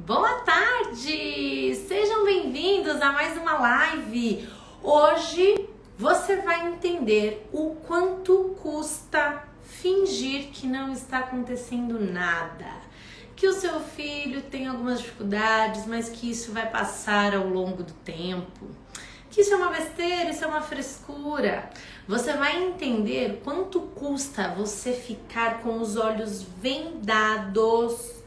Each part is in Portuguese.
Boa tarde! Sejam bem-vindos a mais uma live. Hoje você vai entender o quanto custa fingir que não está acontecendo nada. Que o seu filho tem algumas dificuldades, mas que isso vai passar ao longo do tempo. Que isso é uma besteira, isso é uma frescura. Você vai entender quanto custa você ficar com os olhos vendados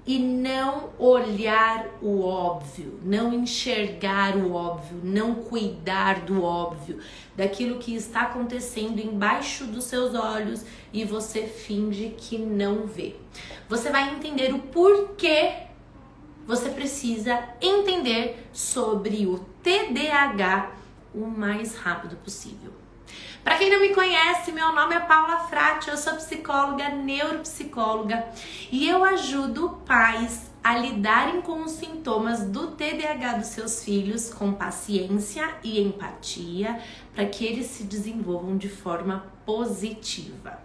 e não olhar o óbvio, não enxergar o óbvio, não cuidar do óbvio, daquilo que está acontecendo embaixo dos seus olhos e você finge que não vê. Você vai entender o porquê você precisa entender sobre o TDAH o mais rápido possível. Para quem não me conhece, meu nome é Paula Frati, eu sou psicóloga, neuropsicóloga e eu ajudo pais a lidarem com os sintomas do TDAH dos seus filhos com paciência e empatia para que eles se desenvolvam de forma positiva.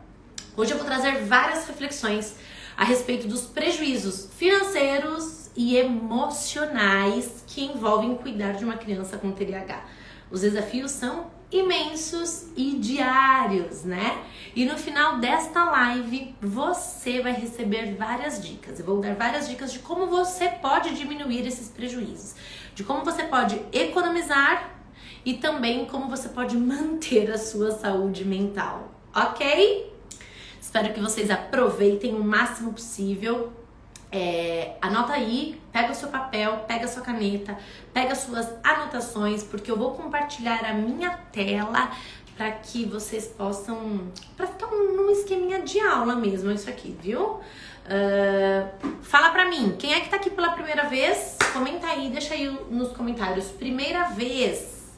Hoje eu vou trazer várias reflexões a respeito dos prejuízos financeiros e emocionais que envolvem cuidar de uma criança com TDAH. Os desafios são imensos e diários, né? E no final desta live você vai receber várias dicas. Eu vou dar várias dicas de como você pode diminuir esses prejuízos, de como você pode economizar e também como você pode manter a sua saúde mental, ok? Espero que vocês aproveitem o máximo possível. Anota aí, pega o seu papel, pega a sua caneta, pega as suas anotações, porque eu vou compartilhar a minha tela para que vocês possam, para ficar num esqueminha de aula mesmo, isso aqui, viu? Fala pra mim, quem é que tá aqui pela primeira vez? Comenta aí, deixa aí nos comentários. Primeira vez,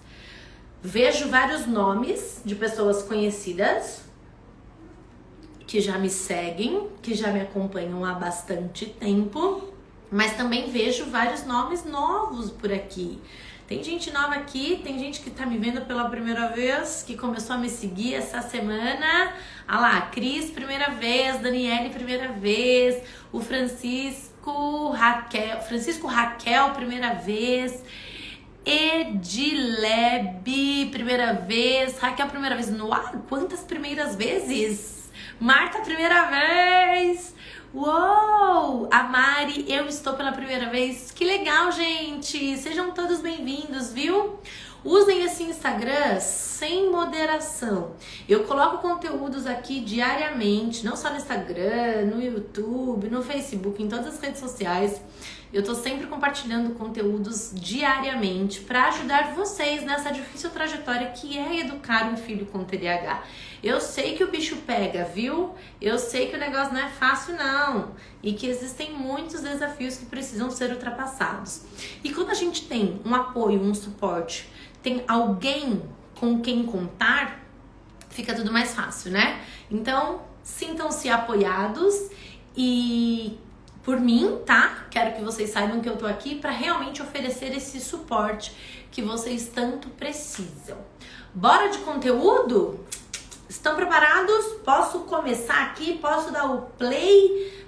vejo vários nomes de pessoas conhecidas que já me seguem, que já me acompanham há bastante tempo, mas também vejo vários nomes novos por aqui. Tem gente nova aqui, tem gente que tá me vendo pela primeira vez, que começou a me seguir essa semana. Ah lá, Cris, primeira vez, Daniele, primeira vez, o Francisco Raquel, primeira vez, Edilebe, primeira vez, Raquel, primeira vez. Uau, quantas primeiras vezes! Marta, primeira vez! Uou! A Mari, eu estou pela primeira vez. Que legal, gente! Sejam todos bem-vindos, viu? Usem esse Instagram sem moderação. Eu coloco conteúdos aqui diariamente, não só no Instagram, no YouTube, no Facebook, em todas as redes sociais. Eu tô sempre compartilhando conteúdos diariamente para ajudar vocês nessa difícil trajetória que é educar um filho com TDAH. Eu sei que o bicho pega, viu? Eu sei que o negócio não é fácil não e que existem muitos desafios que precisam ser ultrapassados. E quando a gente tem um apoio, um suporte, tem alguém com quem contar, fica tudo mais fácil, né? Então, sintam-se apoiados e por mim, tá? Quero que vocês saibam que eu tô aqui para realmente oferecer esse suporte que vocês tanto precisam. Bora de conteúdo? Estão preparados? Posso começar aqui? Posso dar o play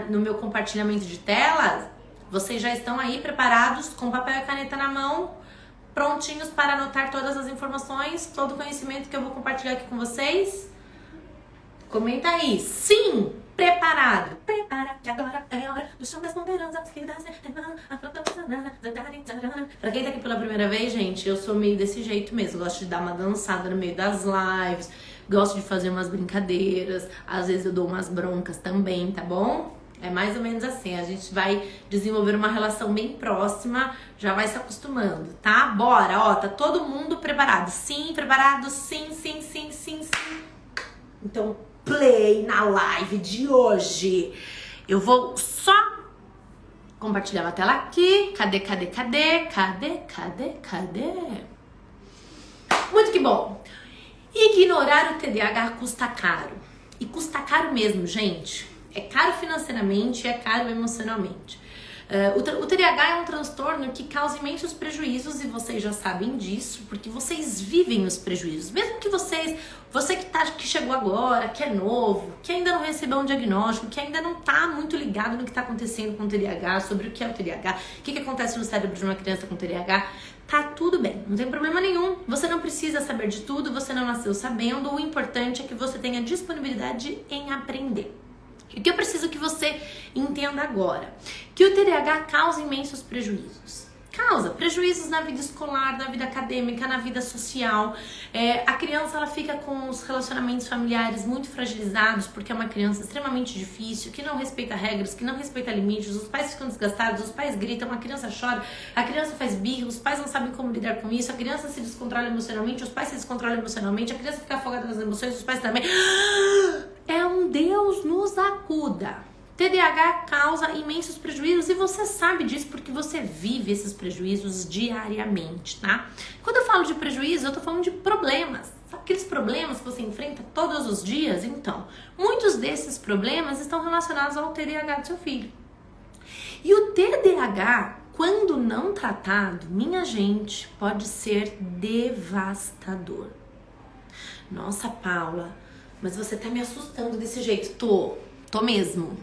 no meu compartilhamento de tela? Vocês já estão aí preparados com papel e caneta na mão, prontinhos para anotar todas as informações, todo o conhecimento que eu vou compartilhar aqui com vocês? Comenta aí. Sim! Preparado. Prepara que agora é hora do chão das poderosas que dá certo. Pra quem tá aqui pela primeira vez, gente, eu sou meio desse jeito mesmo. Gosto de dar uma dançada no meio das lives, gosto de fazer umas brincadeiras, às vezes eu dou umas broncas também, tá bom? É mais ou menos assim, a gente vai desenvolver uma relação bem próxima, já vai se acostumando, tá? Bora, ó, tá todo mundo preparado? Sim, preparado? Sim. Então, play na live de hoje. Eu vou só compartilhar uma tela aqui. Cadê? Muito que bom. Ignorar o TDAH custa caro. E custa caro mesmo, gente. É caro financeiramente e é caro emocionalmente. O TDAH é um transtorno que causa imensos prejuízos e vocês já sabem disso, porque vocês vivem os prejuízos. Mesmo que você que chegou agora, que é novo, que ainda não recebeu um diagnóstico, que ainda não está muito ligado no que está acontecendo com o TDAH, sobre o que é o TDAH, o que acontece no cérebro de uma criança com TDAH, tá tudo bem, não tem problema nenhum. Você não precisa saber de tudo, você não nasceu sabendo, o importante é que você tenha disponibilidade em aprender. E o que eu preciso que você entenda agora? Que o TDAH causa imensos prejuízos. Causa prejuízos na vida escolar, na vida acadêmica, na vida social. A criança ela fica com os relacionamentos familiares muito fragilizados, porque é uma criança extremamente difícil, que não respeita regras, que não respeita limites, os pais ficam desgastados, os pais gritam, a criança chora, a criança faz birra, os pais não sabem como lidar com isso, a criança se descontrola emocionalmente, os pais se descontrolam emocionalmente, a criança fica afogada nas emoções, os pais também. É um Deus nos acuda. TDAH causa imensos prejuízos e você sabe disso porque você vive esses prejuízos diariamente, tá? Quando eu falo de prejuízo, eu tô falando de problemas. Sabe aqueles problemas que você enfrenta todos os dias? Então, muitos desses problemas estão relacionados ao TDAH do seu filho. E o TDAH, quando não tratado, minha gente, pode ser devastador. Nossa, Paula, mas você tá me assustando desse jeito. Tô mesmo.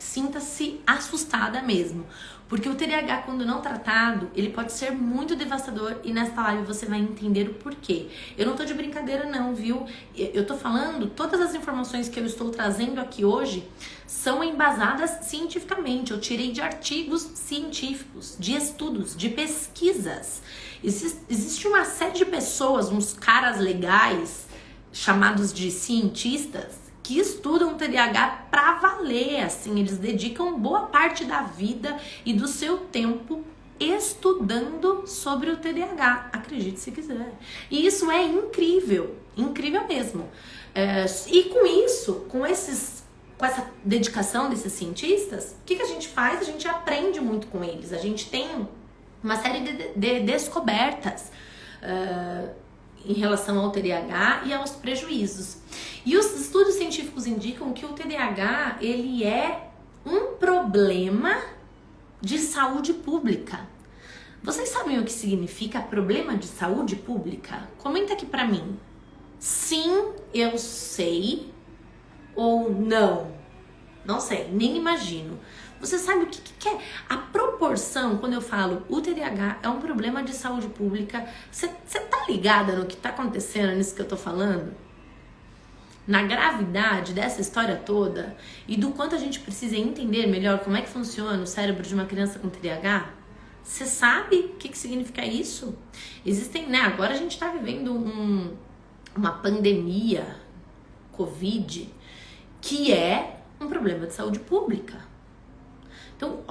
Sinta-se assustada mesmo, porque o TDAH, quando não tratado, ele pode ser muito devastador e nesta live você vai entender o porquê. Eu não tô de brincadeira não, viu? Eu tô falando, todas as informações que eu estou trazendo aqui hoje são embasadas cientificamente. Eu tirei de artigos científicos, de estudos, de pesquisas. Existe uma série de pessoas, uns caras legais, chamados de cientistas, que estudam TDAH pra valer, assim, eles dedicam boa parte da vida e do seu tempo estudando sobre o TDAH, acredite se quiser. E isso é incrível, incrível mesmo. E com isso, com essa dedicação desses cientistas, o que a gente faz? A gente aprende muito com eles, a gente tem uma série de descobertas em relação ao TDAH e aos prejuízos. E os estudos científicos indicam que o TDAH, ele é um problema de saúde pública. Vocês sabem o que significa problema de saúde pública? Comenta aqui pra mim. Sim, eu sei, ou não? Não sei, nem imagino. Você sabe o que é? A proporção, quando eu falo o TDAH é um problema de saúde pública, você tá ligada no que tá acontecendo nisso que eu tô falando? Na gravidade dessa história toda e do quanto a gente precisa entender melhor como é que funciona o cérebro de uma criança com TDAH? Você sabe o que significa isso? Existem, né? Agora a gente tá vivendo uma pandemia, Covid, que é um problema de saúde pública. Então,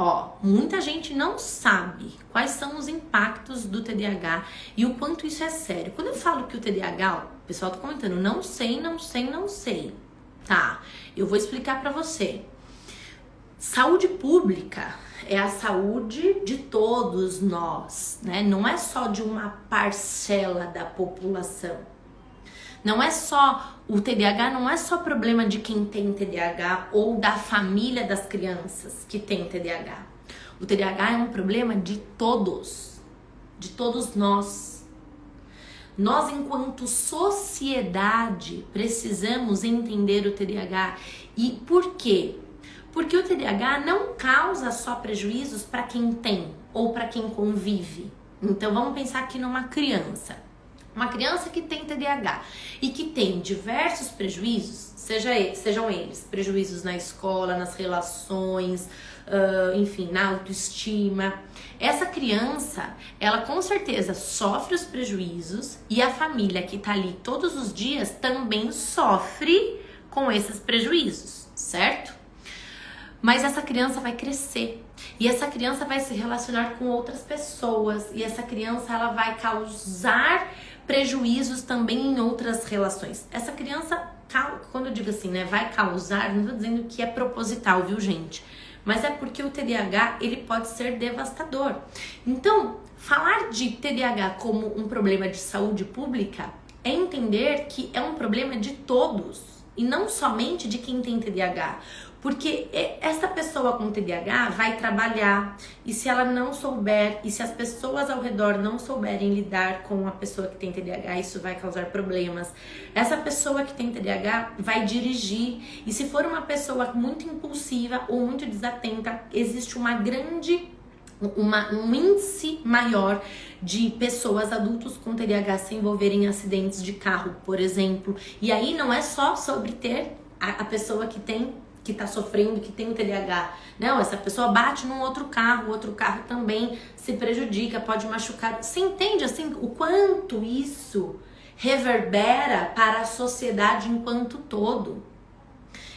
muita gente não sabe quais são os impactos do TDAH e o quanto isso é sério. Quando eu falo que o TDAH, o pessoal tá comentando, não sei. Tá, eu vou explicar pra você. Saúde pública é a saúde de todos nós, né? Não é só de uma parcela da população. Não é só, o TDAH não é só problema de quem tem TDAH ou da família das crianças que tem TDAH. O TDAH é um problema de todos nós. Nós, enquanto sociedade, precisamos entender o TDAH. E por quê? Porque o TDAH não causa só prejuízos para quem tem ou para quem convive. Então vamos pensar aqui numa criança. Uma criança que tem TDAH e que tem diversos prejuízos, sejam eles prejuízos na escola, nas relações, enfim, na autoestima. Essa criança, ela com certeza sofre os prejuízos e a família que tá ali todos os dias também sofre com esses prejuízos, certo? Mas essa criança vai crescer e essa criança vai se relacionar com outras pessoas e essa criança ela vai causar prejuízos também em outras relações. Essa criança, quando eu digo assim, né, vai causar, não tô dizendo que é proposital, viu, gente? Mas é porque o TDAH, ele pode ser devastador. Então, falar de TDAH como um problema de saúde pública é entender que é um problema de todos e não somente de quem tem TDAH. Porque essa pessoa com TDAH vai trabalhar, e se ela não souber, e se as pessoas ao redor não souberem lidar com a pessoa que tem TDAH, isso vai causar problemas. Essa pessoa que tem TDAH vai dirigir, e se for uma pessoa muito impulsiva ou muito desatenta, existe um índice maior de pessoas, adultos com TDAH se envolverem em acidentes de carro, por exemplo. E aí não é só sobre ter a pessoa que tá sofrendo, que tem o TDAH. Não, essa pessoa bate num outro carro, o outro carro também se prejudica, pode machucar. Você entende assim o quanto isso reverbera para a sociedade enquanto todo?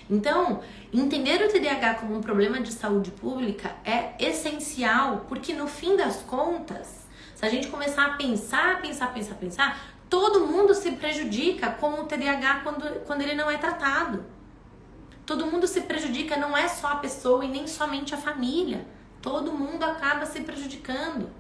Então, entender o TDAH como um problema de saúde pública é essencial, porque no fim das contas, se a gente começar a pensar, todo mundo se prejudica com o TDAH quando ele não é tratado. Todo mundo se prejudica, não é só a pessoa e nem somente a família. Todo mundo acaba se prejudicando.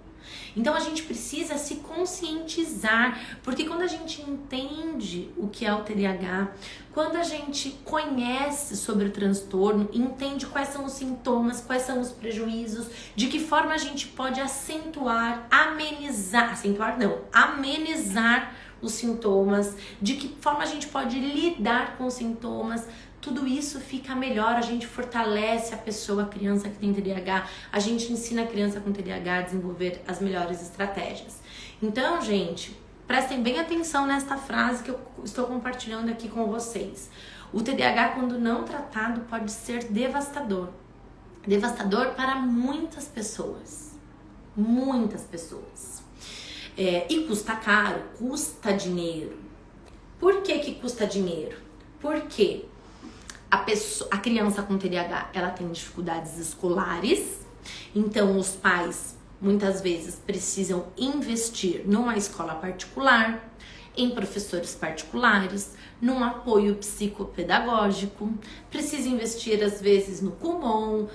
Então a gente precisa se conscientizar, porque quando a gente entende o que é o TDAH, quando a gente conhece sobre o transtorno, entende quais são os sintomas, quais são os prejuízos, de que forma a gente pode amenizar os sintomas, de que forma a gente pode lidar com os sintomas, tudo isso fica melhor, a gente fortalece a pessoa, a criança que tem TDAH, a gente ensina a criança com TDAH a desenvolver as melhores estratégias. Então, gente, prestem bem atenção nesta frase que eu estou compartilhando aqui com vocês. O TDAH, quando não tratado, pode ser devastador. Devastador para muitas pessoas. Muitas pessoas. E custa caro, custa dinheiro. Por que custa dinheiro? Porque a criança com TDAH, ela tem dificuldades escolares, então os pais muitas vezes precisam investir numa escola particular, em professores particulares, num apoio psicopedagógico, precisa investir às vezes no Kumon,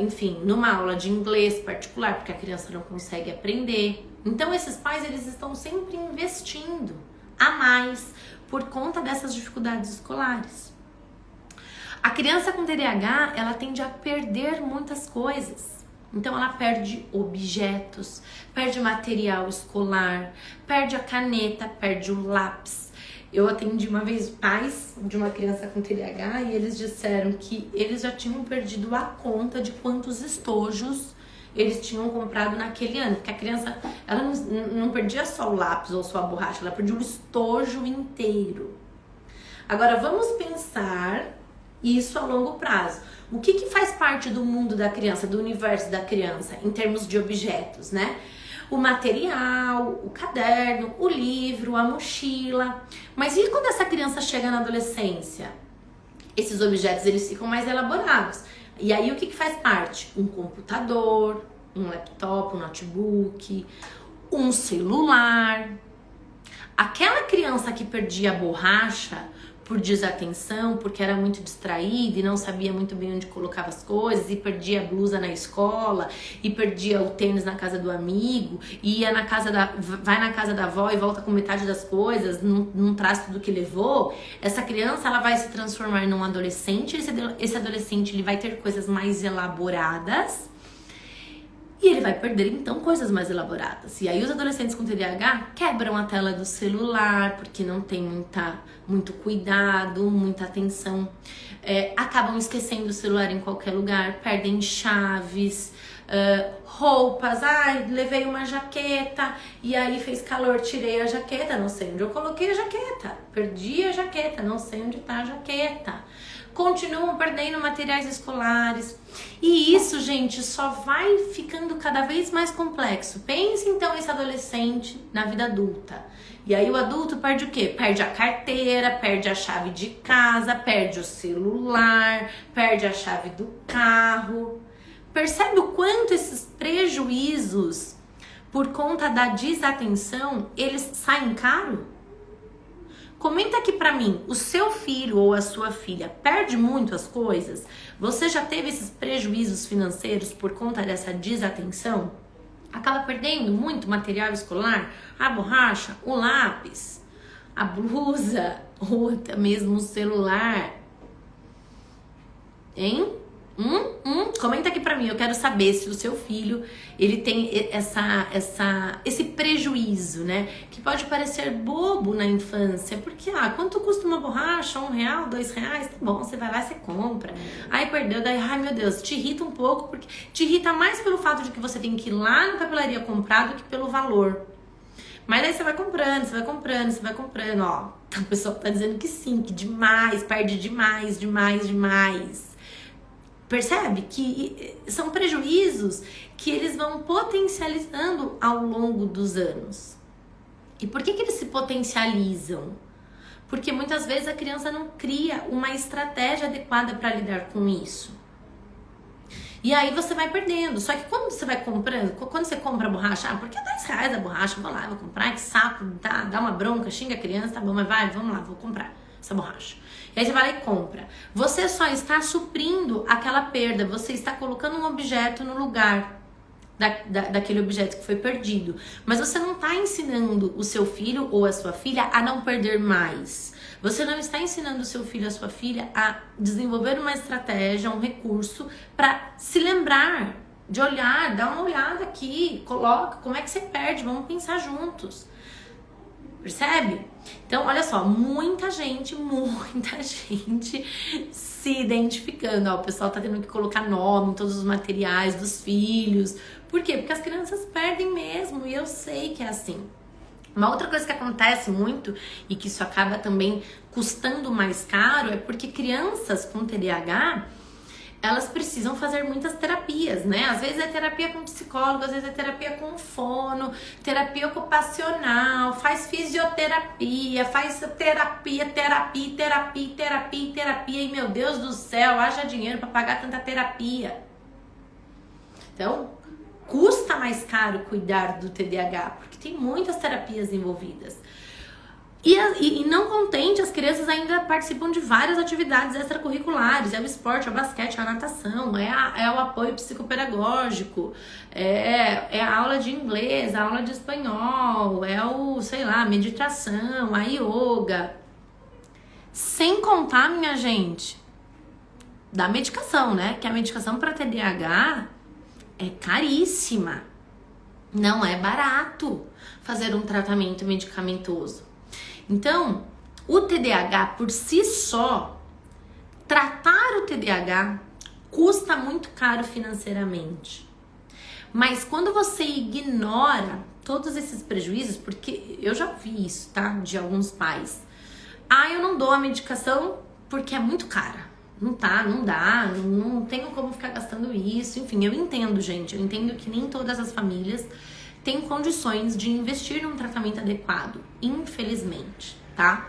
enfim, numa aula de inglês particular, porque a criança não consegue aprender. Então esses pais, eles estão sempre investindo a mais por conta dessas dificuldades escolares. A criança com TDAH, ela tende a perder muitas coisas. Então ela perde objetos, perde material escolar, perde a caneta, perde o lápis. Eu atendi uma vez pais de uma criança com TDAH e eles disseram que eles já tinham perdido a conta de quantos estojos eles tinham comprado naquele ano. Porque a criança, ela não perdia só o lápis ou só a borracha, ela perdia o estojo inteiro. Agora vamos pensar isso a longo prazo. O que faz parte do mundo da criança, do universo da criança, em termos de objetos, né? O material, o caderno, o livro, a mochila. Mas e quando essa criança chega na adolescência? Esses objetos, eles ficam mais elaborados. E aí o que faz parte? Um computador, um laptop, um notebook, um celular. Aquela criança que perdia a borracha por desatenção, porque era muito distraída e não sabia muito bem onde colocava as coisas, e perdia a blusa na escola, e perdia o tênis na casa do amigo, e ia vai na casa da avó e volta com metade das coisas, não traz tudo que levou. Essa criança, ela vai se transformar num adolescente, esse adolescente, ele vai ter coisas mais elaboradas, e ele vai perder, então, coisas mais elaboradas. E aí os adolescentes com TDAH quebram a tela do celular, porque não tem muito cuidado, muita atenção. Acabam esquecendo o celular em qualquer lugar, perdem chaves, roupas. Levei uma jaqueta e aí fez calor, tirei a jaqueta, não sei onde eu coloquei a jaqueta. Perdi a jaqueta, não sei onde tá a jaqueta. Continuam perdendo materiais escolares. E isso, gente, só vai ficando cada vez mais complexo. Pense então esse adolescente na vida adulta. E aí o adulto perde o quê? Perde a carteira, perde a chave de casa, perde o celular, perde a chave do carro. Percebe o quanto esses prejuízos, por conta da desatenção, eles saem caro? Comenta aqui pra mim, o seu filho ou a sua filha perde muito as coisas? Você já teve esses prejuízos financeiros por conta dessa desatenção? Acaba perdendo muito material escolar? A borracha, o lápis, a blusa ou até mesmo o celular? Hein? Comenta aqui pra mim, eu quero saber se o seu filho, ele tem esse prejuízo, né? Que pode parecer bobo na infância, porque, quanto custa uma borracha? R$1, R$2? Tá bom, você vai lá e você compra. Aí perdeu, daí, ai meu Deus, te irrita um pouco, porque te irrita mais pelo fato de que você tem que ir lá na papelaria comprar do que pelo valor. Mas aí você vai comprando, ó. O pessoal tá dizendo que sim, que demais, perde demais. Percebe que são prejuízos que eles vão potencializando ao longo dos anos. E por que eles se potencializam? Porque muitas vezes a criança não cria uma estratégia adequada para lidar com isso. E aí você vai perdendo. Só que quando você vai comprando, quando você compra a borracha, porque é R$10 a borracha, vou lá, vou comprar, que saco, tá? Dá uma bronca, xinga a criança, tá bom, mas vai, vamos lá, vou comprar essa borracha. E aí você vai lá e compra. Você só está suprindo aquela perda, você está colocando um objeto no lugar daquele objeto que foi perdido. Mas você não está ensinando o seu filho ou a sua filha a não perder mais. Você não está ensinando o seu filho ou a sua filha a desenvolver uma estratégia, um recurso para se lembrar de olhar, dá uma olhada aqui, coloca, como é que você perde, vamos pensar juntos. Percebe? Então, olha só, muita gente se identificando. Ó, o pessoal tá tendo que colocar nome em todos os materiais dos filhos. Por quê? Porque as crianças perdem mesmo, e eu sei que é assim. Uma outra coisa que acontece muito e que isso acaba também custando mais caro é porque crianças com TDAH, elas precisam fazer muitas terapias, né? Às vezes é terapia com psicólogo, às vezes é terapia com fono, terapia ocupacional, faz fisioterapia, faz terapia, e meu Deus do céu, haja dinheiro para pagar tanta terapia. Então, custa mais caro cuidar do TDAH, porque tem muitas terapias envolvidas. E não contente, as crianças ainda participam de várias atividades extracurriculares. É o esporte, é o basquete, é a natação, é o apoio psicopedagógico, é a aula de inglês, a aula de espanhol, a meditação, a yoga. Sem contar, minha gente, da medicação, né? Que a medicação para TDAH é caríssima. Não é barato fazer um tratamento medicamentoso. Então, o TDAH por si só, tratar o TDAH custa muito caro financeiramente. Mas quando você ignora todos esses prejuízos, porque eu já vi isso, tá? De alguns pais. Eu não dou a medicação porque é muito cara. Não dá, não tenho como ficar gastando isso. Enfim, eu entendo, gente. Eu entendo que nem todas as famílias têm condições de investir num tratamento adequado, infelizmente, tá?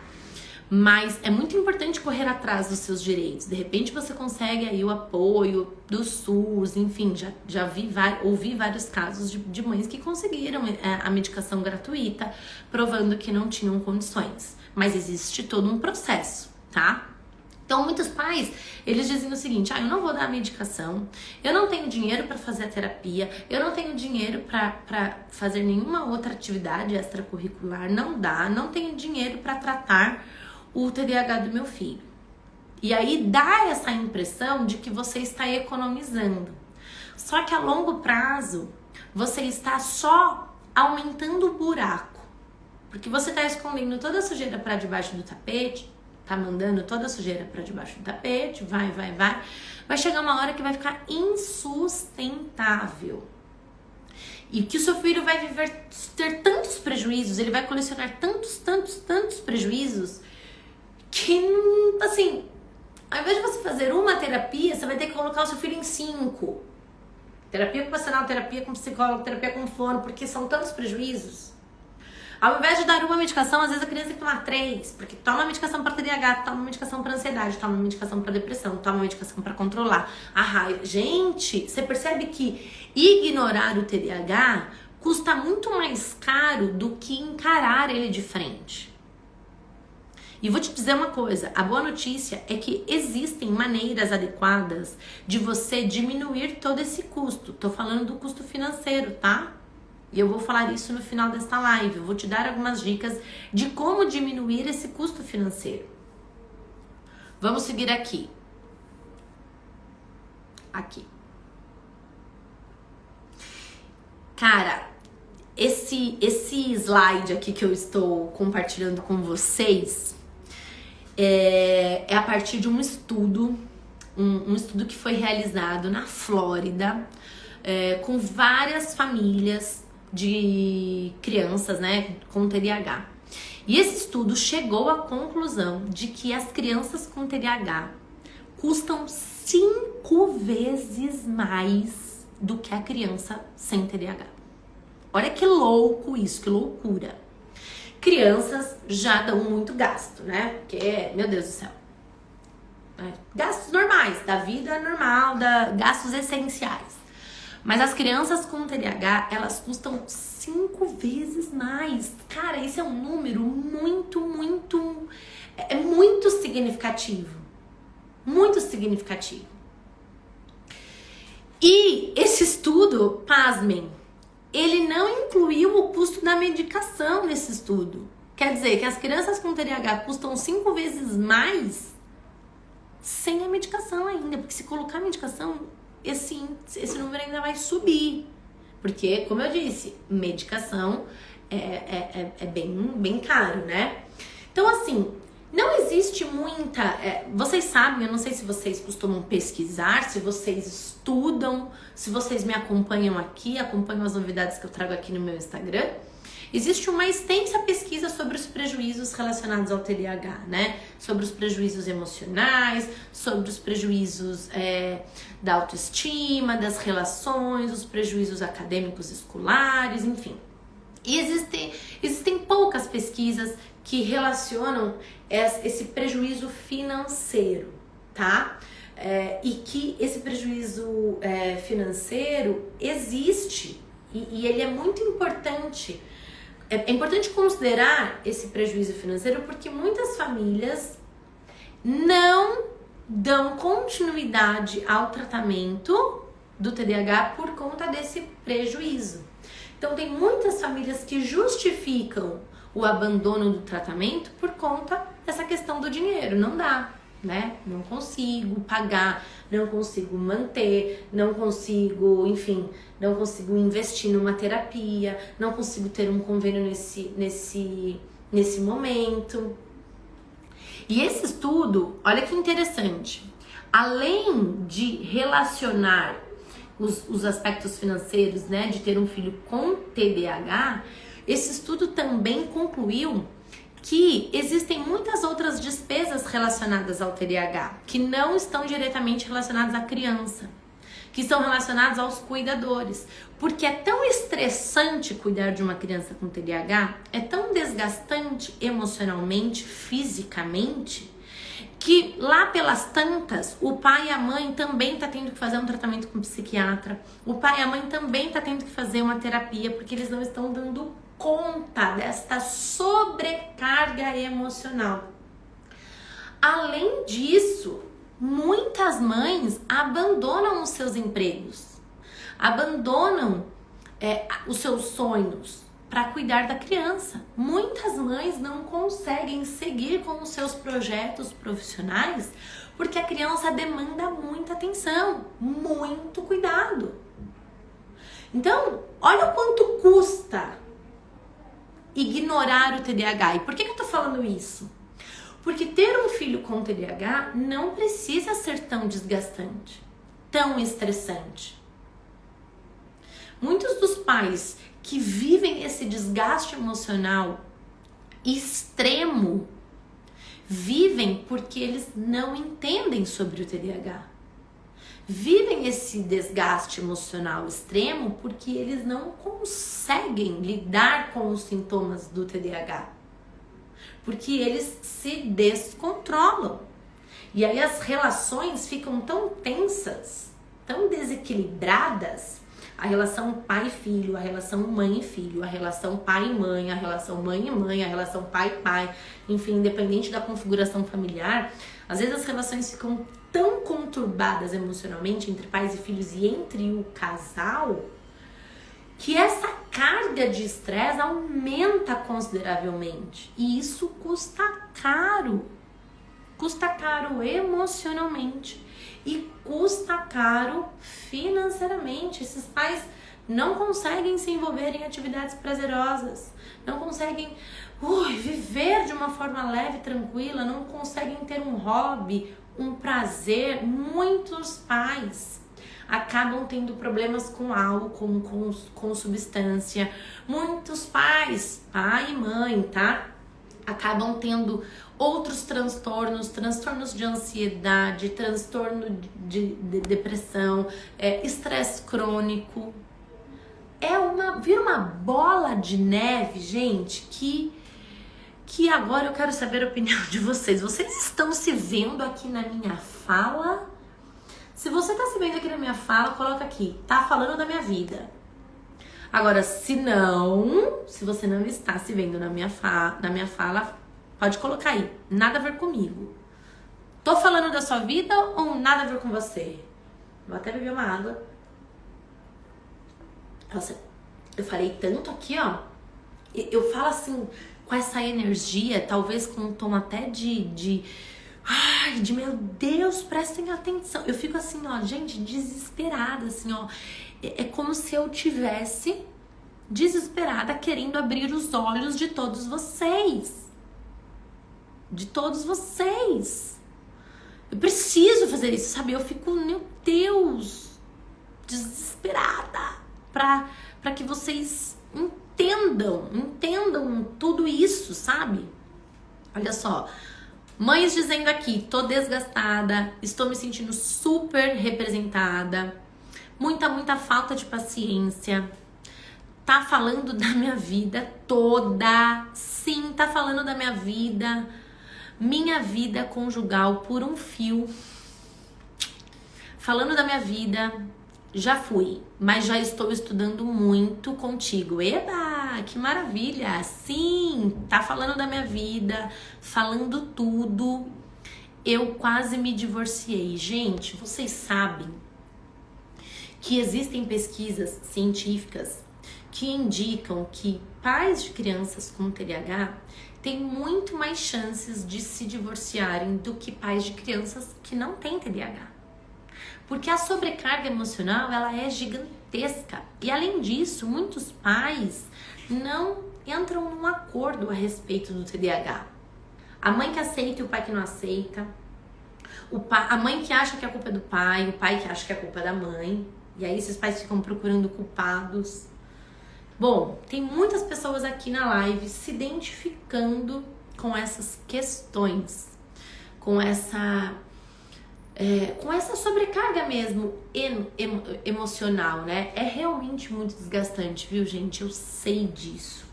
Mas é muito importante correr atrás dos seus direitos. De repente você consegue aí o apoio do SUS, enfim, ouvi vários casos de mães que conseguiram a medicação gratuita, provando que não tinham condições. Mas existe todo um processo, tá? Então, muitos pais, eles dizem o seguinte: eu não vou dar a medicação, eu não tenho dinheiro para fazer a terapia, eu não tenho dinheiro para fazer nenhuma outra atividade extracurricular, não tenho dinheiro para tratar o TDAH do meu filho. E aí dá essa impressão de que você está economizando. Só que a longo prazo, você está só aumentando o buraco, porque você está escondendo toda a sujeira para debaixo do tapete, tá mandando toda a sujeira para debaixo do tapete, vai chegar uma hora que vai ficar insustentável. E que o seu filho vai ter tantos prejuízos, ele vai colecionar tantos prejuízos, que, assim, ao invés de você fazer uma terapia, você vai ter que colocar o seu filho em 5. Terapia ocupacional, terapia com psicólogo, terapia com fono, porque são tantos prejuízos. Ao invés de dar uma medicação, às vezes a criança tem que tomar 3, porque toma medicação para TDAH, toma medicação para ansiedade, toma medicação para depressão, toma medicação para controlar a raiva. Gente, você percebe que ignorar o TDAH custa muito mais caro do que encarar ele de frente. E vou te dizer uma coisa, a boa notícia é que existem maneiras adequadas de você diminuir todo esse custo. Tô falando do custo financeiro, tá? E eu vou falar isso no final desta live. Eu vou te dar algumas dicas de como diminuir esse custo financeiro. Vamos seguir aqui. aqui. Cara, esse slide aqui que eu estou compartilhando com vocês é a partir de um estudo, um estudo que foi realizado na Flórida, com várias famílias de crianças, né, com TDAH. E esse estudo chegou à conclusão de que as crianças com TDAH custam 5 vezes mais do que a criança sem TDAH. Olha que louco isso, que loucura. Crianças já dão muito gasto, né? Porque, meu Deus do céu. Gastos normais, da vida normal, gastos essenciais. Mas as crianças com TDAH, elas custam 5 vezes mais. Cara, isso é um número muito significativo. Muito significativo. E esse estudo, pasmem, ele não incluiu o custo da medicação nesse estudo. Quer dizer que as crianças com TDAH custam 5 vezes mais sem a medicação ainda. Porque se colocar a medicação, esse número ainda vai subir. Porque, como eu disse, medicação é bem caro, né? Então, assim, não existe muita... vocês sabem, eu não sei se vocês costumam pesquisar, se vocês estudam, se vocês me acompanham aqui, acompanham as novidades que eu trago aqui no meu Instagram. Existe uma extensa pesquisa sobre os prejuízos relacionados ao TDAH, né? Sobre os prejuízos emocionais, sobre os prejuízos da autoestima, das relações, os prejuízos acadêmicos escolares, enfim. E existem poucas pesquisas que relacionam esse prejuízo financeiro, tá? E que esse prejuízo financeiro existe e ele é muito importante. É importante considerar esse prejuízo financeiro porque muitas famílias não dão continuidade ao tratamento do TDAH por conta desse prejuízo. Então, tem muitas famílias que justificam o abandono do tratamento por conta dessa questão do dinheiro. Não dá, né? Não consigo pagar, não consigo manter, não consigo, enfim, não consigo investir numa terapia, não consigo ter um convênio nesse momento. E esse estudo, olha que interessante, além de relacionar os aspectos financeiros, né, de ter um filho com TDAH, esse estudo também concluiu que existem muitas outras despesas relacionadas ao TDAH, que não estão diretamente relacionadas à criança, que são relacionadas aos cuidadores. Porque é tão estressante cuidar de uma criança com TDAH, é tão desgastante emocionalmente, fisicamente, que lá pelas tantas, o pai e a mãe também tá tendo que fazer um tratamento com um psiquiatra, o pai e a mãe também tá tendo que fazer uma terapia, porque eles não estão dando conta desta sobrecarga emocional. Além disso, muitas mães abandonam os seus empregos, abandonam os seus sonhos para cuidar da criança. Muitas mães não conseguem seguir com os seus projetos profissionais porque a criança demanda muita atenção, muito cuidado. Então, olha o quanto custa ignorar o TDAH. E por que eu tô falando isso? Porque ter um filho com TDAH não precisa ser tão desgastante, tão estressante. Muitos dos pais que vivem esse desgaste emocional extremo vivem porque eles não entendem sobre o TDAH. Vivem esse desgaste emocional extremo porque eles não conseguem lidar com os sintomas do TDAH. Porque eles se descontrolam. E aí as relações ficam tão tensas, tão desequilibradas. A relação pai e filho, a relação mãe e filho, a relação pai e mãe, a relação mãe e mãe, a relação pai e pai. Enfim, independente da configuração familiar, às vezes as relações ficam tão conturbadas emocionalmente entre pais e filhos e entre o casal, que essa carga de estresse aumenta consideravelmente. E isso custa caro. custa caro emocionalmente e custa caro financeiramente. Esses pais não conseguem se envolver em atividades prazerosas, não conseguem viver de uma forma leve e tranquila, não conseguem ter um hobby, um prazer. Muitos pais acabam tendo problemas com álcool, com substância. Muitos pais, pai e mãe, tá? Acabam tendo outros transtornos de ansiedade, transtorno de depressão, estresse crônico. Vira uma bola de neve, gente, que agora eu quero saber a opinião de vocês. Vocês estão se vendo aqui na minha fala? Se você tá se vendo aqui na minha fala, coloca aqui, tá falando da minha vida. Agora, se você não está se vendo na minha fala, pode colocar aí, nada a ver comigo. Tô falando da sua vida ou nada a ver com você? Vou até beber uma água. Nossa, eu falei tanto aqui, ó. Eu falo assim, com essa energia, talvez com um tom até de meu Deus, prestem atenção. Eu fico assim, ó, gente, desesperada, assim, ó. É como se eu tivesse desesperada querendo abrir os olhos de todos vocês. De todos vocês. Eu preciso fazer isso, sabe? Eu fico, meu Deus, desesperada pra que vocês entendam tudo isso, sabe? Olha só, mães dizendo aqui, tô desgastada, estou me sentindo super representada, muita falta de paciência, tá falando da minha vida toda, sim, tá falando da minha vida conjugal por um fio, falando da minha vida. Já fui, mas já estou estudando muito contigo. Eba, que maravilha! Sim, tá falando da minha vida, falando tudo. Eu quase me divorciei. Gente, vocês sabem que existem pesquisas científicas que indicam que pais de crianças com TDAH têm muito mais chances de se divorciarem do que pais de crianças que não têm TDAH. Porque a sobrecarga emocional, ela é gigantesca. E além disso, muitos pais não entram num acordo a respeito do TDAH. A mãe que aceita e o pai que não aceita. A mãe que acha que a culpa é do pai, o pai que acha que a culpa é da mãe. E aí esses pais ficam procurando culpados. Bom, tem muitas pessoas aqui na live se identificando com essas questões. Com essa sobrecarga mesmo emocional, né? É realmente muito desgastante, viu, gente? Eu sei disso.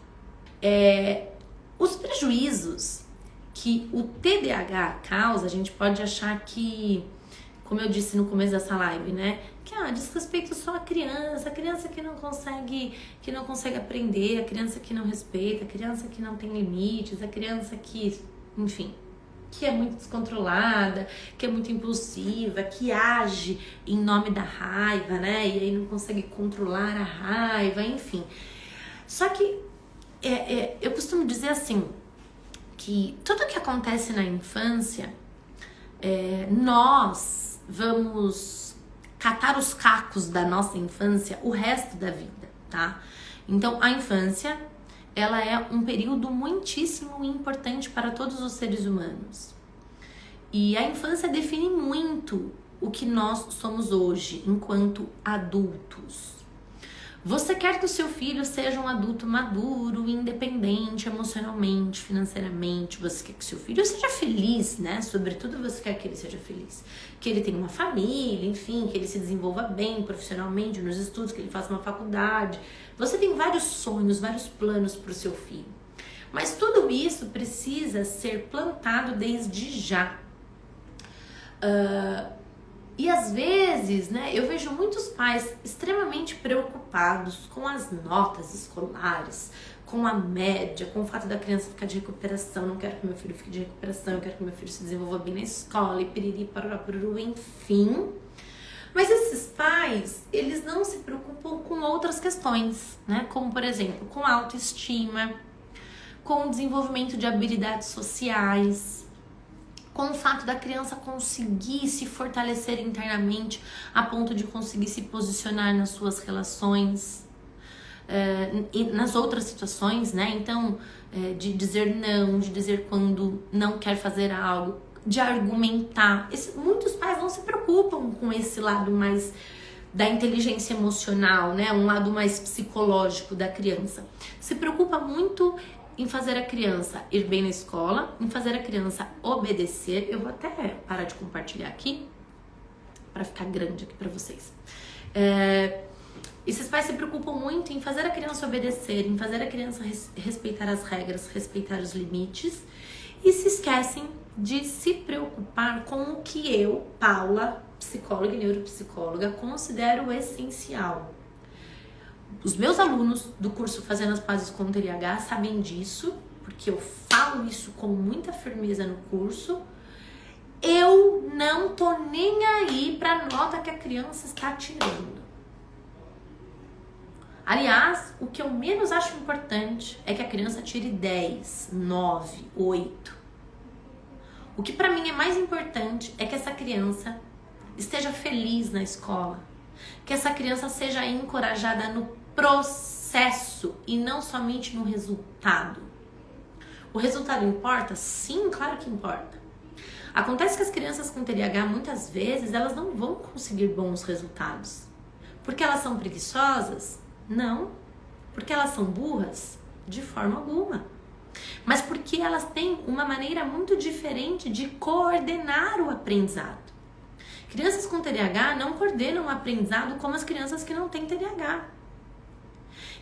Os prejuízos que o TDAH causa, a gente pode achar que, como eu disse no começo dessa live, né? Que diz respeito só à criança, a criança que não consegue aprender, a criança que não respeita, a criança que não tem limites, a criança que, enfim, que é muito descontrolada, que é muito impulsiva, que age em nome da raiva, né? E aí não consegue controlar a raiva, enfim. Só que eu costumo dizer assim, que tudo que acontece na infância, nós vamos catar os cacos da nossa infância o resto da vida, tá? Então, a infância, ela é um período muitíssimo importante para todos os seres humanos. E a infância define muito o que nós somos hoje, enquanto adultos. Você quer que o seu filho seja um adulto maduro, independente emocionalmente, financeiramente. Você quer que o seu filho seja feliz, né? Sobretudo você quer que ele seja feliz. Que ele tenha uma família, enfim, que ele se desenvolva bem profissionalmente nos estudos, que ele faça uma faculdade. Você tem vários sonhos, vários planos para o seu filho. Mas tudo isso precisa ser plantado desde já. E às vezes, né, eu vejo muitos pais extremamente preocupados com as notas escolares, com a média, com o fato da criança ficar de recuperação. Não quero que meu filho fique de recuperação, eu quero que meu filho se desenvolva bem na escola, e piriri, parará, pururu, enfim. Mas esses pais, eles não se preocupam com outras questões, né? Como, por exemplo, com a autoestima, com o desenvolvimento de habilidades sociais, com o fato da criança conseguir se fortalecer internamente a ponto de conseguir se posicionar nas suas relações, e nas outras situações, né? Então, de dizer não, de dizer quando não quer fazer algo, de argumentar. Muitos pais não se preocupam com esse lado mais da inteligência emocional, né? Um lado mais psicológico da criança. Se preocupa muito em fazer a criança ir bem na escola, em fazer a criança obedecer. Eu vou até parar de compartilhar aqui para ficar grande aqui para vocês. Esses pais se preocupam muito em fazer a criança obedecer, em fazer a criança respeitar as regras, respeitar os limites, e se esquecem de se preocupar com o que eu, Paula, psicóloga e neuropsicóloga, considero essencial. Os meus alunos do curso Fazendo as Pazes com o TDAH sabem disso, porque eu falo isso com muita firmeza no curso. Eu não tô nem aí pra nota que a criança está tirando. Aliás, o que eu menos acho importante é que a criança tire 10, 9, 8. O que pra mim é mais importante é que essa criança esteja feliz na escola, que essa criança seja encorajada no processo e não somente no resultado. O resultado importa? Sim, claro que importa. Acontece que as crianças com TDAH, muitas vezes, elas não vão conseguir bons resultados. Porque elas são preguiçosas? Não. Porque elas são burras? De forma alguma. Mas porque elas têm uma maneira muito diferente de coordenar o aprendizado. Crianças com TDAH não coordenam o aprendizado como as crianças que não têm TDAH.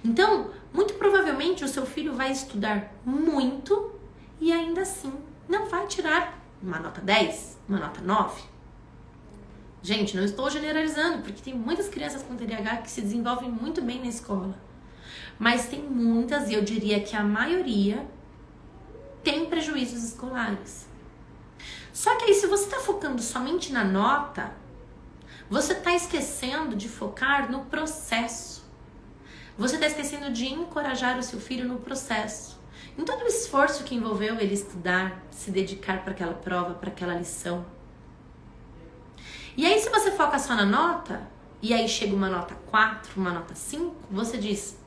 Então, muito provavelmente o seu filho vai estudar muito e ainda assim não vai tirar uma nota 10, uma nota 9. Gente, não estou generalizando, porque tem muitas crianças com TDAH que se desenvolvem muito bem na escola. Mas tem muitas, e eu diria que a maioria, tem prejuízos escolares. Só que aí, se você está focando somente na nota, você está esquecendo de focar no processo. Você está esquecendo de encorajar o seu filho no processo. Em todo o esforço que envolveu ele estudar, se dedicar para aquela prova, para aquela lição. E aí, se você foca só na nota, e aí chega uma nota 4, uma nota 5, você diz,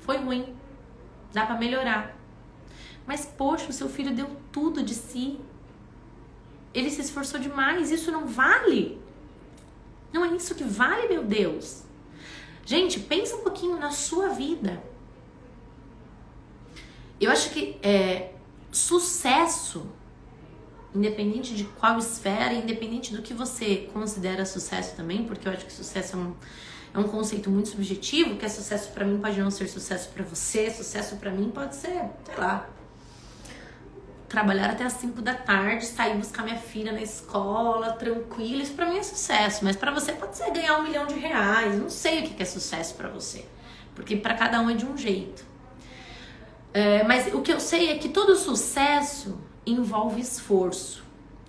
foi ruim, dá para melhorar. Mas, poxa, o seu filho deu tudo de si. Ele se esforçou demais, isso não vale. Não é isso que vale, meu Deus. Gente, pensa um pouquinho na sua vida. Eu acho que sucesso, independente de qual esfera, independente do que você considera sucesso também, porque eu acho que sucesso é um conceito muito subjetivo, que sucesso pra mim pode não ser sucesso pra você, sucesso pra mim pode ser, sei lá, trabalhar até as 5 da tarde, sair buscar minha filha na escola, tranquilo, isso pra mim é sucesso, mas pra você pode ser ganhar R$1 milhão, não sei o que é sucesso pra você, porque pra cada um é de um jeito. Mas o que eu sei é que todo sucesso envolve esforço,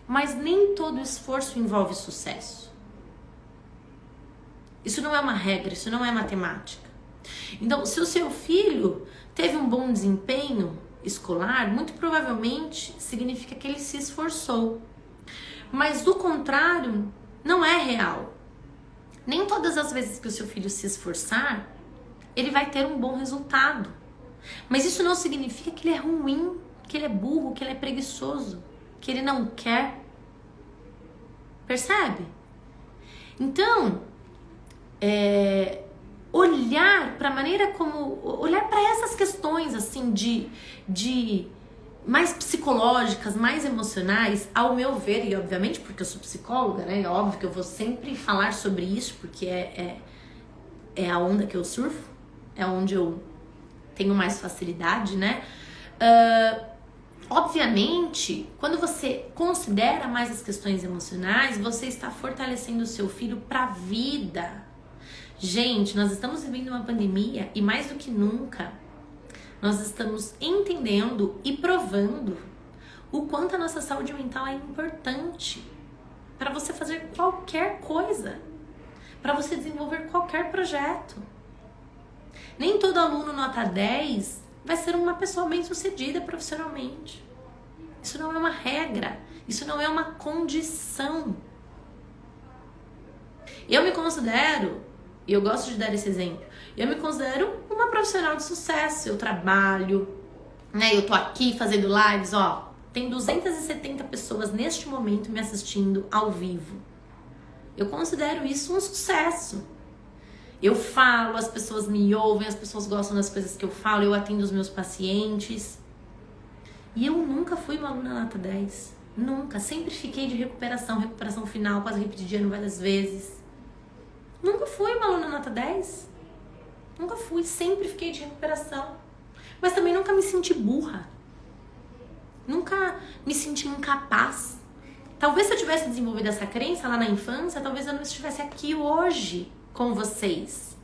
mas nem todo esforço envolve sucesso. Isso não é uma regra, isso não é matemática. Então, se o seu filho teve um bom desempenho escolar, muito provavelmente significa que ele se esforçou. Mas do contrário, não é real. Nem todas as vezes que o seu filho se esforçar, ele vai ter um bom resultado. Mas isso não significa que ele é ruim, que ele é burro, que ele é preguiçoso, que ele não quer. Percebe? Então, olhar para a maneira como... Olhar para essas questões, assim, de mais psicológicas, mais emocionais, ao meu ver, e obviamente porque eu sou psicóloga, né? É óbvio que eu vou sempre falar sobre isso, porque é a onda que eu surfo, é onde eu tenho mais facilidade, né? Obviamente, quando você considera mais as questões emocionais, você está fortalecendo o seu filho para a vida. Gente, nós estamos vivendo uma pandemia e mais do que nunca, nós estamos entendendo e provando o quanto a nossa saúde mental é importante para você fazer qualquer coisa, para você desenvolver qualquer projeto. Nem todo aluno nota 10 vai ser uma pessoa bem-sucedida profissionalmente. Isso não é uma regra. Isso não é uma condição. Eu me considero, e eu gosto de dar esse exemplo, eu me considero uma profissional de sucesso. Eu trabalho, né? Eu tô aqui fazendo lives, ó. Tem 270 pessoas neste momento me assistindo ao vivo. Eu considero isso um sucesso. Eu falo, as pessoas me ouvem, as pessoas gostam das coisas que eu falo, eu atendo os meus pacientes. E eu nunca fui uma aluna nota 10. Nunca. Sempre fiquei de recuperação final, quase repeti de ano várias vezes. Nunca fui uma aluna nota 10. Nunca fui, sempre fiquei de recuperação. Mas também nunca me senti burra. Nunca me senti incapaz. Talvez se eu tivesse desenvolvido essa crença lá na infância, talvez eu não estivesse aqui hoje com vocês.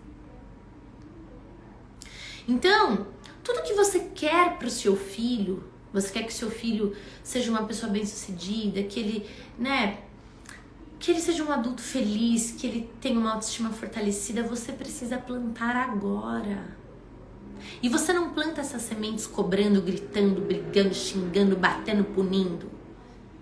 Então, tudo que você quer para o seu filho, você quer que o seu filho seja uma pessoa bem-sucedida, que ele, né, que ele seja um adulto feliz, que ele tenha uma autoestima fortalecida, você precisa plantar agora. E você não planta essas sementes cobrando, gritando, brigando, xingando, batendo, punindo.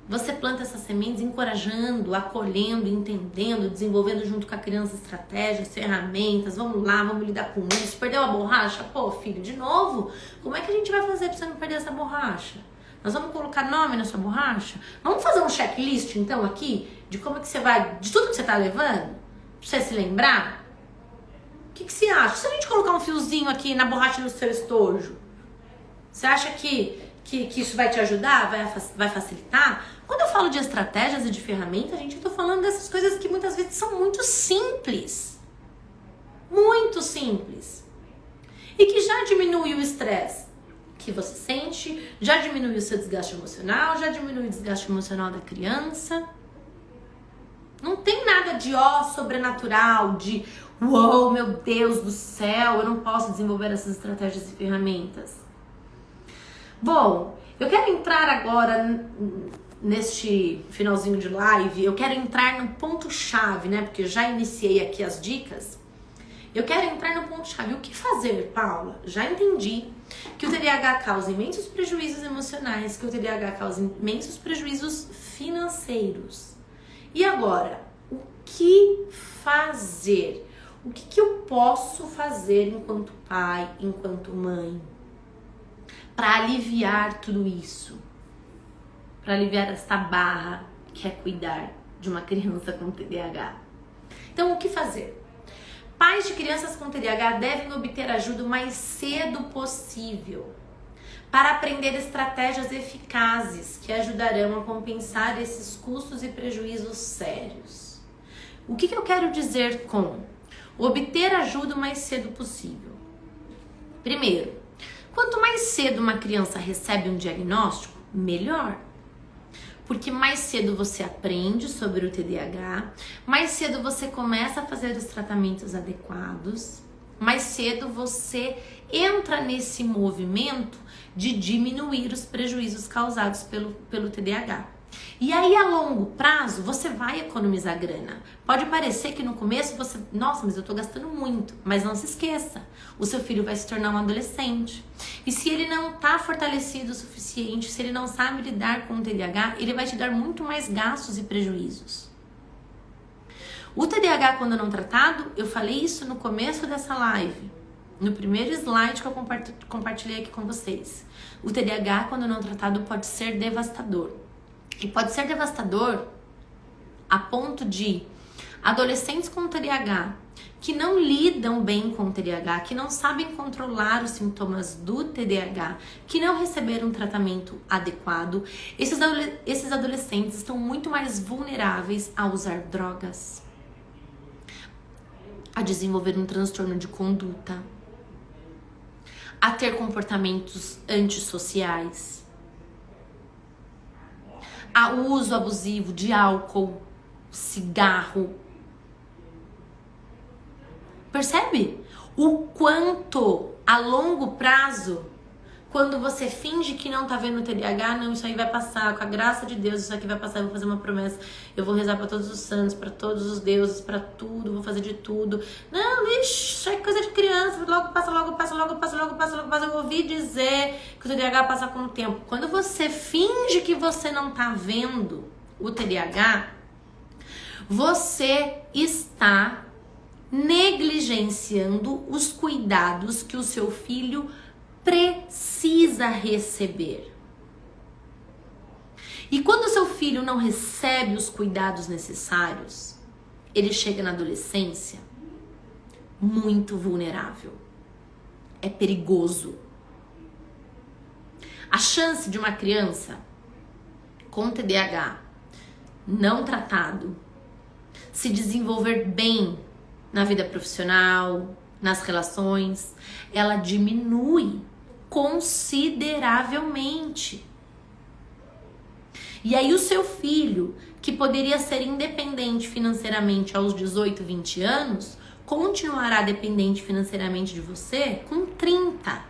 Você planta essas sementes encorajando, acolhendo, entendendo, desenvolvendo junto com a criança estratégias, ferramentas. Vamos lá, vamos lidar com isso. Perdeu a borracha? Pô, filho, de novo? Como é que a gente vai fazer pra você não perder essa borracha? Nós vamos colocar nome na sua borracha? Vamos fazer um checklist, então, aqui, de como é que você vai, de tudo que você tá levando? Pra você se lembrar? O que você acha? Se a gente colocar um fiozinho aqui na borracha do seu estojo, você acha que isso vai te ajudar? Vai facilitar? Quando eu falo de estratégias e de ferramentas, gente, eu tô falando dessas coisas que muitas vezes são muito simples. Muito simples. E que já diminui o estresse que você sente, já diminui o seu desgaste emocional, já diminui o desgaste emocional da criança. Não tem nada de sobrenatural, de uou, meu Deus do céu, eu não posso desenvolver essas estratégias e ferramentas. Bom, eu quero entrar agora neste finalzinho de live, eu quero entrar no ponto-chave, né? Porque eu já iniciei aqui as dicas. Eu quero entrar no ponto-chave. O que fazer, Paula? Já entendi que o TDAH causa imensos prejuízos emocionais, que o TDAH causa imensos prejuízos financeiros. E agora, o que fazer? O que eu posso fazer enquanto pai, enquanto mãe, para aliviar tudo isso? Para aliviar esta barra que é cuidar de uma criança com TDAH. Então, o que fazer? Pais de crianças com TDAH devem obter ajuda o mais cedo possível para aprender estratégias eficazes que ajudarão a compensar esses custos e prejuízos sérios. O que eu quero dizer com obter ajuda o mais cedo possível? Primeiro, quanto mais cedo uma criança recebe um diagnóstico, melhor. Porque mais cedo você aprende sobre o TDAH, mais cedo você começa a fazer os tratamentos adequados, mais cedo você entra nesse movimento de diminuir os prejuízos causados pelo TDAH. E aí, a longo prazo, você vai economizar grana. Pode parecer que no começo você... Nossa, mas eu tô gastando muito. Mas não se esqueça, o seu filho vai se tornar um adolescente. E se ele não tá fortalecido o suficiente, se ele não sabe lidar com o TDAH, ele vai te dar muito mais gastos e prejuízos. O TDAH, quando não tratado, eu falei isso no começo dessa live, no primeiro slide que eu compartilhei aqui com vocês. O TDAH, quando não tratado, pode ser devastador. E pode ser devastador a ponto de adolescentes com TDAH que não lidam bem com o TDAH, que não sabem controlar os sintomas do TDAH, que não receberam um tratamento adequado, esses adolescentes estão muito mais vulneráveis a usar drogas, a desenvolver um transtorno de conduta, a ter comportamentos antissociais, a uso abusivo de álcool, cigarro. Percebe o quanto a longo prazo Quando você finge que não tá vendo o TDAH, não, isso aí vai passar, com a graça de Deus, isso aqui vai passar, eu vou fazer uma promessa, eu vou rezar pra todos os santos, pra todos os deuses, pra tudo, vou fazer de tudo. Não, ixi, isso é coisa de criança, logo passa, logo passa, logo passa, logo passa, logo passa. Eu ouvi dizer que o TDAH passa com o tempo. Quando você finge que você não tá vendo o TDAH, você está negligenciando os cuidados que o seu filho precisa receber. E quando o seu filho não recebe os cuidados necessários, ele chega na adolescência muito vulnerável. É perigoso. A chance de uma criança com TDAH não tratado se desenvolver bem na vida profissional, nas relações, ela diminui consideravelmente. E aí o seu filho, que poderia ser independente financeiramente aos 18, 20 anos, continuará dependente financeiramente de você com 30.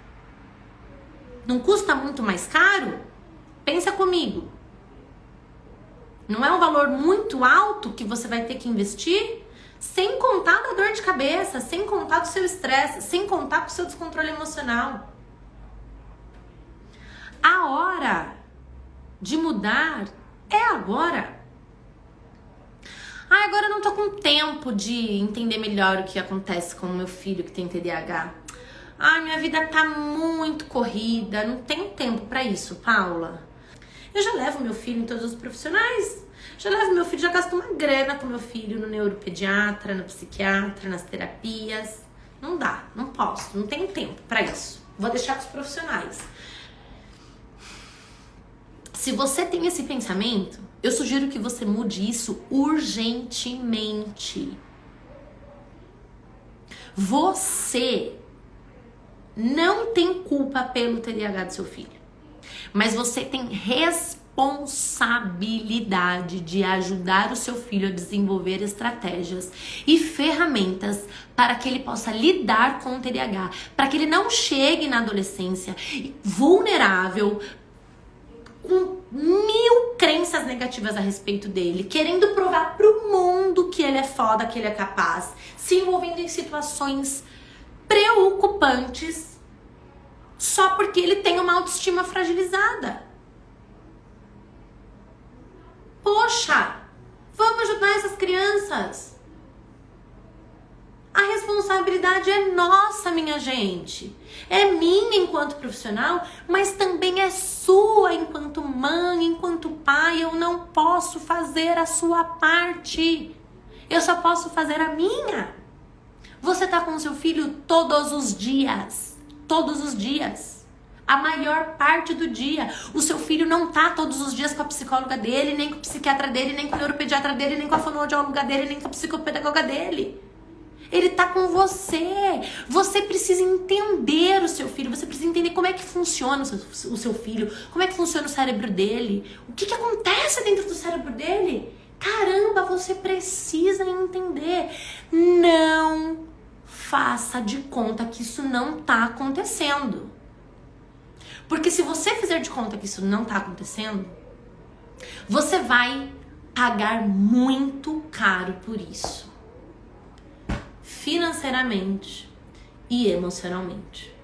Não custa muito mais caro? Pensa comigo. Não é um valor muito alto que você vai ter que investir? Sem contar da dor de cabeça, sem contar do seu estresse, sem contar com o seu descontrole emocional. A hora de mudar é agora. Agora eu não tô com tempo de entender melhor o que acontece com o meu filho que tem TDAH. Minha vida tá muito corrida, não tenho tempo pra isso, Paula. Eu já levo meu filho em todos os profissionais. Já gasto uma grana com meu filho no neuropediatra, no psiquiatra, nas terapias. Não dá, não posso, não tenho tempo pra isso. Vou deixar com os profissionais. Se você tem esse pensamento, eu sugiro que você mude isso urgentemente. Você não tem culpa pelo TDAH do seu filho, mas você tem responsabilidade de ajudar o seu filho a desenvolver estratégias e ferramentas para que ele possa lidar com o TDAH, para que ele não chegue na adolescência vulnerável, com 1000 crenças negativas a respeito dele, querendo provar pro mundo que ele é foda, que ele é capaz, se envolvendo em situações preocupantes só porque ele tem uma autoestima fragilizada. Poxa, vamos ajudar essas crianças. A responsabilidade é nossa, minha gente. É minha enquanto profissional, mas também é sua enquanto mãe, enquanto pai. Eu não posso fazer a sua parte. Eu só posso fazer a minha. Você tá com o seu filho todos os dias. Todos os dias. A maior parte do dia. O seu filho não tá todos os dias com a psicóloga dele, nem com o psiquiatra dele, nem com o neuropediatra dele, nem com a fonoaudióloga dele, nem com a psicopedagoga dele. Ele tá com você. Você precisa entender o seu filho. Você precisa entender como é que funciona o seu filho. Como é que funciona o cérebro dele. O que acontece dentro do cérebro dele. Caramba, você precisa entender. Não faça de conta que isso não tá acontecendo. Porque se você fizer de conta que isso não tá acontecendo, você vai pagar muito caro por isso. Financeiramente e emocionalmente.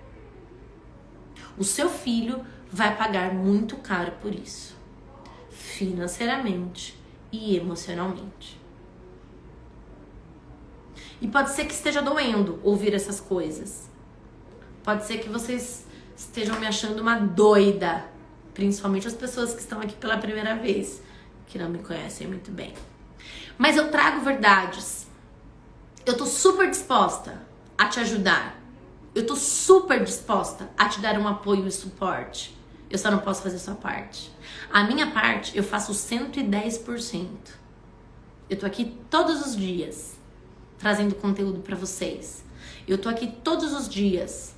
O seu filho vai pagar muito caro por isso. Financeiramente e emocionalmente. E pode ser que esteja doendo ouvir essas coisas. Pode ser que vocês estejam me achando uma doida. Principalmente as pessoas que estão aqui pela primeira vez, que não me conhecem muito bem. Mas eu trago verdades. Eu tô super disposta a te ajudar. Eu tô super disposta a te dar um apoio e suporte. Eu só não posso fazer a sua parte. A minha parte, eu faço 110%. Eu tô aqui todos os dias, trazendo conteúdo pra vocês. Eu tô aqui todos os dias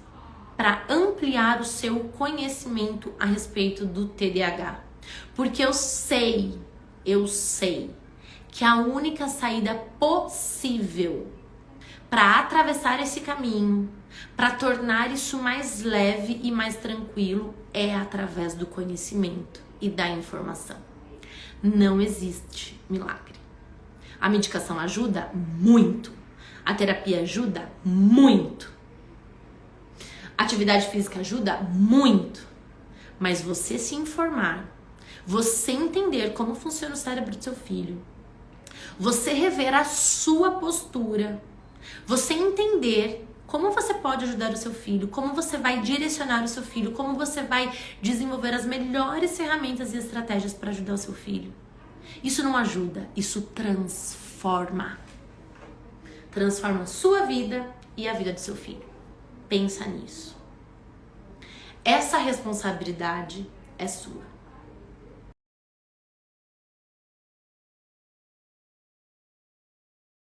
para ampliar o seu conhecimento a respeito do TDAH. Porque eu sei que a única saída possível para atravessar esse caminho, para tornar isso mais leve e mais tranquilo, é através do conhecimento e da informação. Não existe milagre. A medicação ajuda muito. A terapia ajuda muito. A atividade física ajuda muito. Mas você se informar, você entender como funciona o cérebro do seu filho, você rever a sua postura, você entender como você pode ajudar o seu filho, como você vai direcionar o seu filho, como você vai desenvolver as melhores ferramentas e estratégias para ajudar o seu filho. Isso não ajuda, isso transforma. Transforma a sua vida e a vida do seu filho. Pensa nisso. Essa responsabilidade é sua.